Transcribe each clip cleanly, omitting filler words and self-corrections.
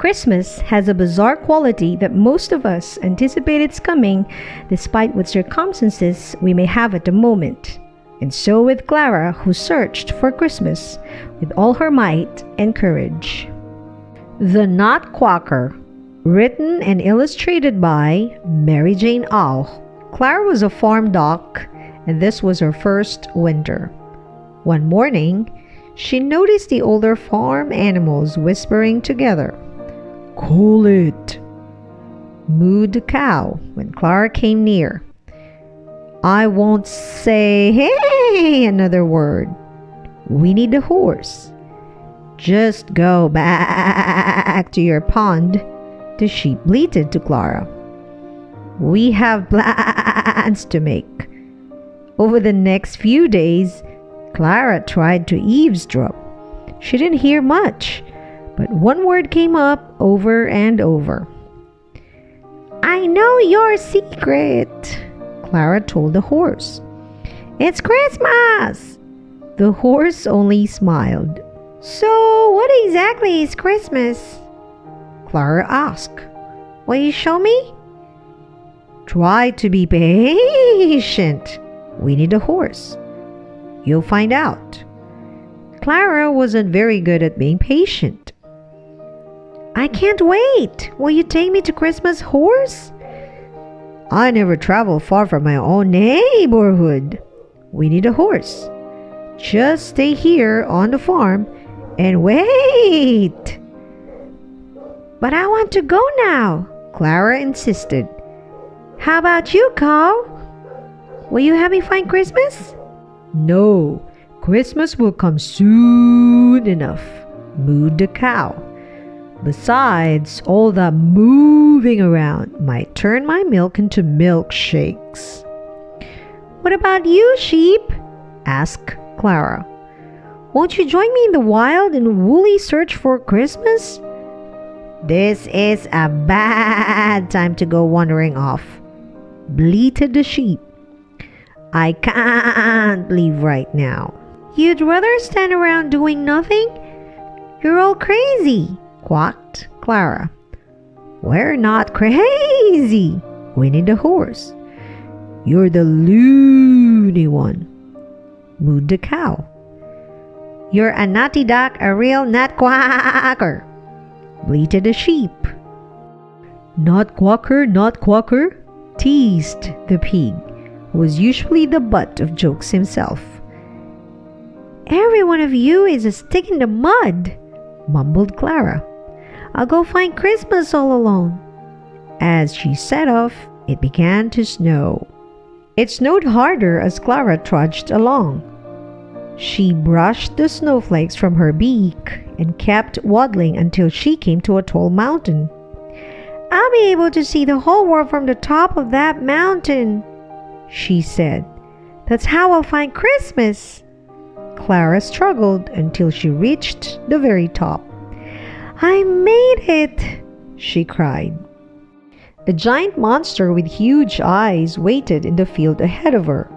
Christmas has a bizarre quality that most of us anticipate its coming despite what circumstances we may have at the moment. And so with Clara, who searched for Christmas with all her might and courage. The Nutquacker, written and illustrated by Mary Jane Aul. Clara was a farm duck, and this was her first winter. One morning, she noticed the older farm animals whispering together. "Call it," mooed the cow when Clara came near. "I won't say hey another word. We need the horse. Just go back to your pond," the sheep bleated to Clara. "We have plans to make." Over the next few days, Clara tried to eavesdrop. She didn't hear much, but one word came up over and over. "I know your secret," Clara told the horse. "It's Christmas!" The horse only smiled. "So what exactly is Christmas?" Clara asked. "Will you show me?" "Try to be patient," whinnied the horse. "You'll find out." Clara wasn't very good at being patient. "I can't wait. Will you take me to Christmas, horse?" "I never travel far from my own neighborhood," whinnied the horse. "Just stay here on the farm and wait." "But I want to go now," Clara insisted. "How about you, cow? Will you help me find Christmas?" "No, Christmas will come soon enough," mooed the cow. "Besides, all that moving around might turn my milk into milkshakes." "What about you, sheep?" asked Clara. "Won't you join me in the wild and woolly search for Christmas?" "This is a bad time to go wandering off," bleated the sheep. "I can't leave right now." "You'd rather stand around doing nothing? You're all crazy," quacked Clara. "We're not crazy," whinnied the horse. "You're the loony one," mooed the cow. "You're a naughty duck, a real nutquacker," bleated the sheep. "Nutquacker, Nutquacker," teased the pig, who was usually the butt of jokes himself. "Every one of you is a stick in the mud," mumbled Clara. "I'll go find Christmas all alone." As she set off, it began to snow. It snowed harder as Clara trudged along. She brushed the snowflakes from her beak and kept waddling until she came to a tall mountain. "I'll be able to see the whole world from the top of that mountain," she said. "That's how I'll find Christmas." Clara struggled until she reached the very top. "I made it!" she cried. A giant monster with huge eyes waited in the field ahead of her.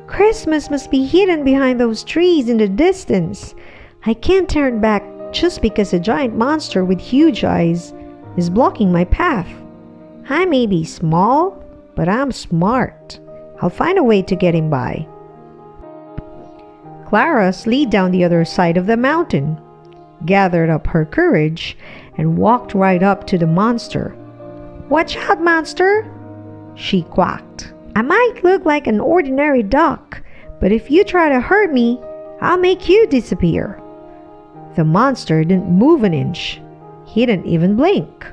"Christmas must be hidden behind those trees in the distance. I can't turn back just because a giant monster with huge eyes is blocking my path. I may be small, but I'm smart. I'll find a way to get him by." Clara slid down the other side of the mountain, gathered up her courage, and walked right up to the monster. "Watch out, monster!" she quacked. "I might look like an ordinary duck, but if you try to hurt me, I'll make you disappear." The monster didn't move an inch. He didn't even blink.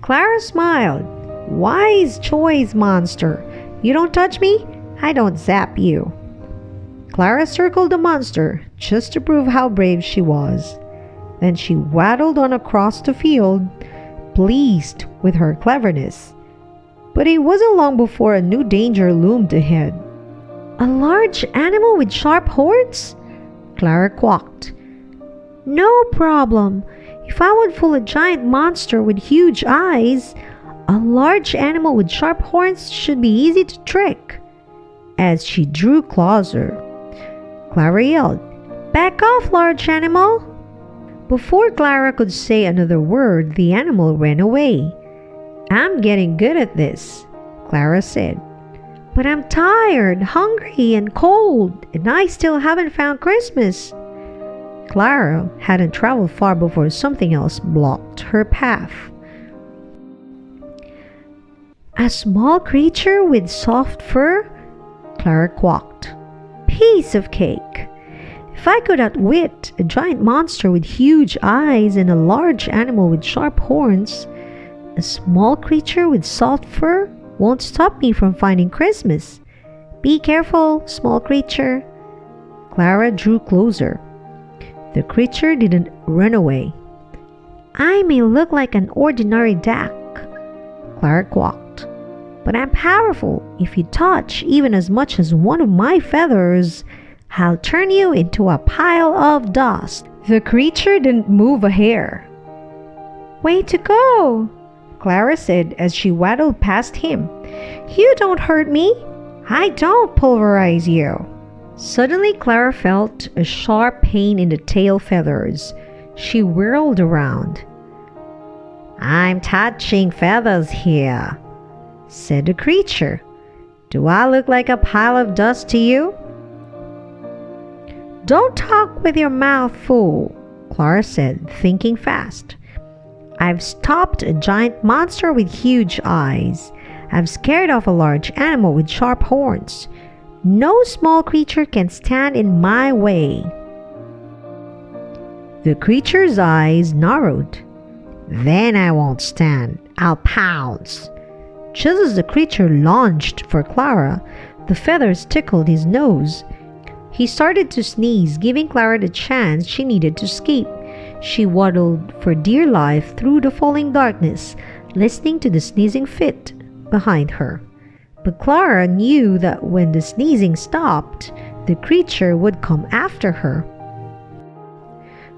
Clara smiled. "Wise choice, monster. You don't touch me, I don't zap you." Clara circled the monster just to prove how brave she was. Then she waddled on across the field, pleased with her cleverness. But it wasn't long before a new danger loomed ahead. "A large animal with sharp horns?" Clara quacked. "No problem. If I would fool a giant monster with huge eyes, a large animal with sharp horns should be easy to trick." As she drew closer, Clara yelled, "Back off, large animal!" Before Clara could say another word, the animal ran away. "I'm getting good at this," Clara said. "But I'm tired, hungry, and cold, and I still haven't found Christmas." Clara hadn't traveled far before something else blocked her path. "A small creature with soft fur?" Clara quacked. "Piece of cake! If I could outwit a giant monster with huge eyes and a large animal with sharp horns, a small creature with soft fur won't stop me from finding Christmas. Be careful, small creature." Clara drew closer. The creature didn't run away. "I may look like an ordinary duck," Clara quacked, "but I'm powerful. If you touch even as much as one of my feathers, I'll turn you into a pile of dust." The creature didn't move a hair. "Way to go," Clara said as she waddled past him. "You don't hurt me. I don't pulverize you." Suddenly Clara felt a sharp pain in the tail feathers. She whirled around. "I'm touching feathers here," said the creature. "Do I look like a pile of dust to you?" "Don't talk with your mouth full," Clara said, thinking fast. "I've stopped a giant monster with huge eyes. I've scared off a large animal with sharp horns. No small creature can stand in my way." The creature's eyes narrowed. "Then I won't stand. I'll pounce." Just as the creature lunged for Clara, the feathers tickled his nose. He started to sneeze, giving Clara the chance she needed to escape. She waddled for dear life through the falling darkness, listening to the sneezing fit behind her. But Clara knew that when the sneezing stopped, the creature would come after her.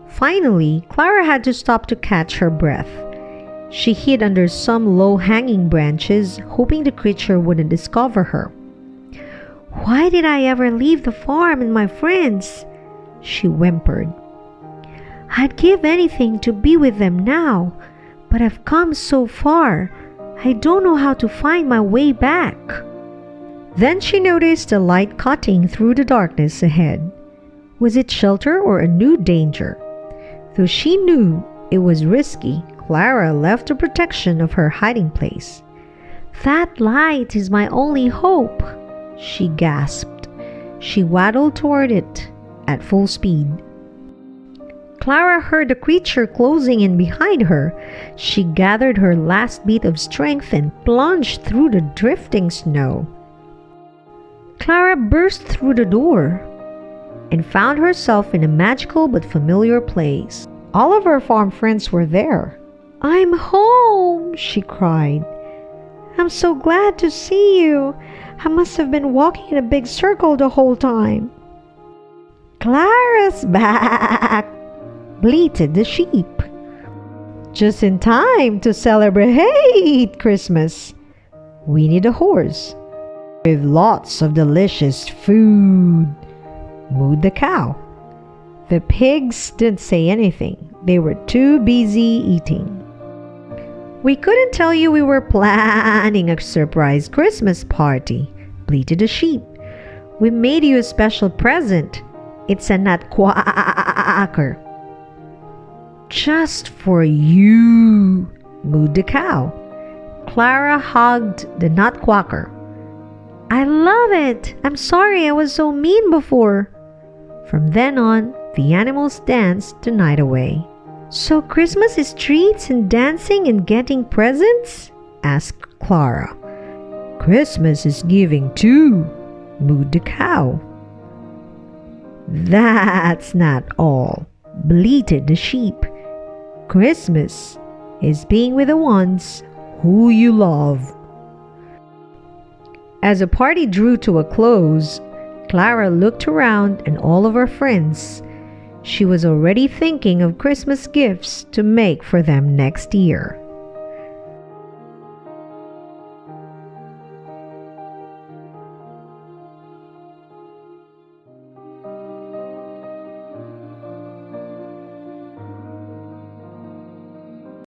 Finally, Clara had to stop to catch her breath. She hid under some low-hanging branches, hoping the creature wouldn't discover her. "Why did I ever leave the farm and my friends?" she whimpered. "I'd give anything to be with them now, but I've come so far. I don't know how to find my way back." Then she noticed a light cutting through the darkness ahead. Was it shelter or a new danger? Though she knew it was risky, Clara left the protection of her hiding place. "That light is my only hope," she gasped. She waddled toward it at full speed. Clara heard the creature closing in behind her. She gathered her last bit of strength and plunged through the drifting snow. Clara burst through the door and found herself in a magical but familiar place. All of her farm friends were there. "I'm home," she cried. "I'm so glad to see you. I must have been walking in a big circle the whole time." "Clara's back," bleated the sheep. "Just in time to celebrate Christmas. We need a horse with lots of delicious food," mooed the cow. The pigs didn't say anything. They were too busy eating. "We couldn't tell you we were planning a surprise Christmas party," bleated the sheep. "We made you a special present. It's a Nutquacker." "Just for you," mooed the cow. Clara hugged the Nutquacker. "I love it. I'm sorry I was so mean before." From then on, the animals danced the night away. "So Christmas is treats and dancing and getting presents?" asked Clara. "Christmas is giving too," mooed the cow. "That's not all," bleated the sheep. "Christmas is being with the ones who you love." As the party drew to a close, Clara looked around and all of her friends. She was already thinking of Christmas gifts to make for them next year.